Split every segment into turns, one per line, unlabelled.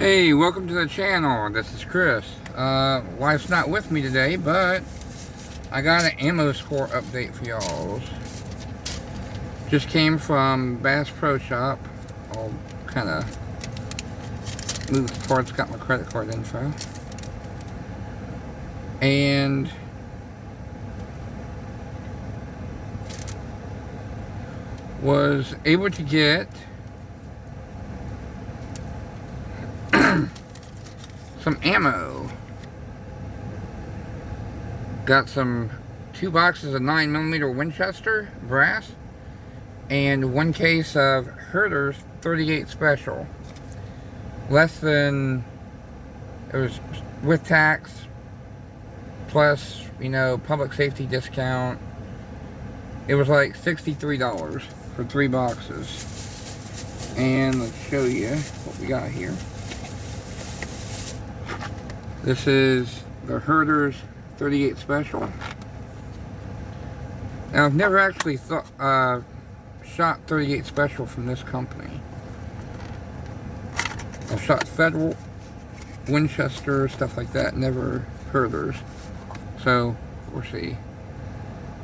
Hey, welcome to the channel. This is Chris. Wife's not with me today, but I got an ammo score update for y'all. Just came from Bass Pro Shop. I'll kind of move the parts, got my credit card info. And was able to get some ammo. Got two boxes of 9mm Winchester brass and one case of Herder's 38 Special. Less than, it was with tax plus, you know, public safety discount. It was like $63 for 3 boxes. And let's show you what we got here. This is the Herder's 38 Special. Now, I've never actually shot 38 Special from this company. I've shot Federal, Winchester, stuff like that, never Herder's. So, we'll see.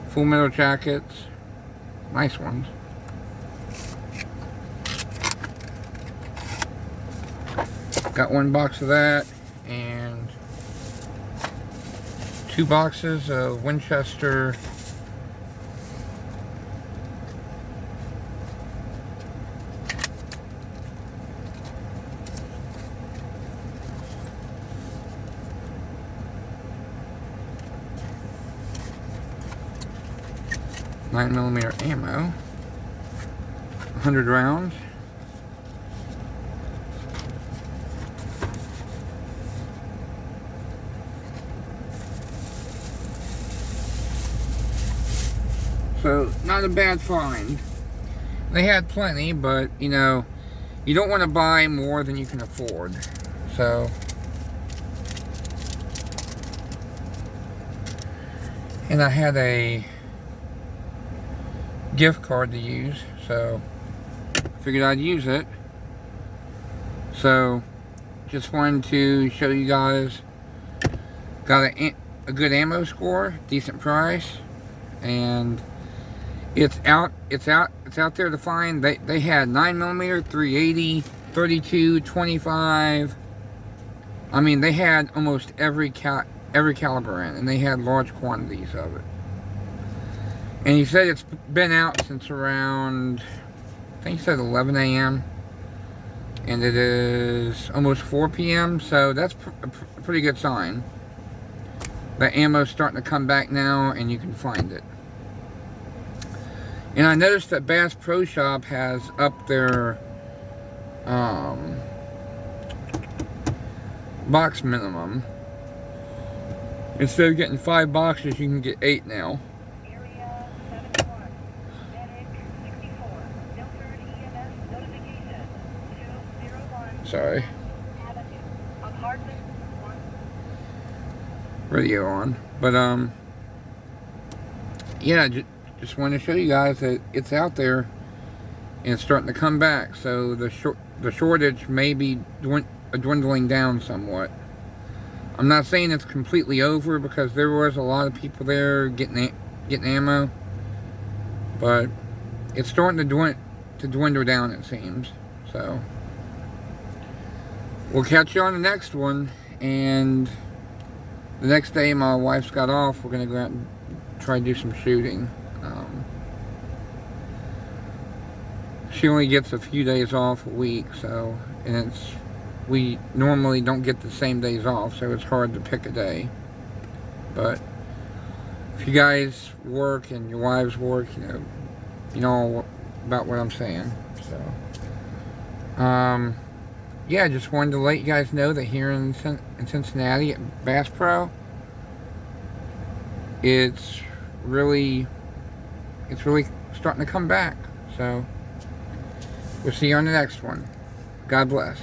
Full metal jackets, nice ones. Got one box of that, and 2 boxes of Winchester .9mm ammo, 100 rounds. So, not a bad find. They had plenty, but, you know, you don't want to buy more than you can afford. So, and I had a gift card to use, so figured I'd use it. So, just wanted to show you guys. Got a good ammo score, decent price, and it's out there to find. They had 9mm, 380, 32, 25. I mean, they had almost every caliber in, and they had large quantities of it. And he said it's been out since around, I think he said 11 a.m. and it is almost 4 p.m. So that's a pretty good sign. The ammo's starting to come back now, and you can find it. And I noticed that Bass Pro Shop has upped their box minimum. Instead of getting 5 boxes, you can get 8 now.
Area 71, Medic 64, Milford EMS notification 201.
Sorry.
Avenue, apartment 1.
Radio on. But, yeah, just wanted to show you guys that it's out there and it's starting to come back. So the shortage may be dwindling down somewhat. I'm not saying it's completely over, because there was a lot of people there getting ammo, but it's starting to dwindle down, it seems. So we'll catch you on the next one. And the next day my wife's got off, we're gonna go out and try to do some shooting. She only gets a few days off a week, so, and we normally don't get the same days off, so it's hard to pick a day. But if you guys work and your wives work, you know about what I'm saying. So, yeah, just wanted to let you guys know that here in Cincinnati at Bass Pro, it's really starting to come back. So we'll see you on the next one. God bless.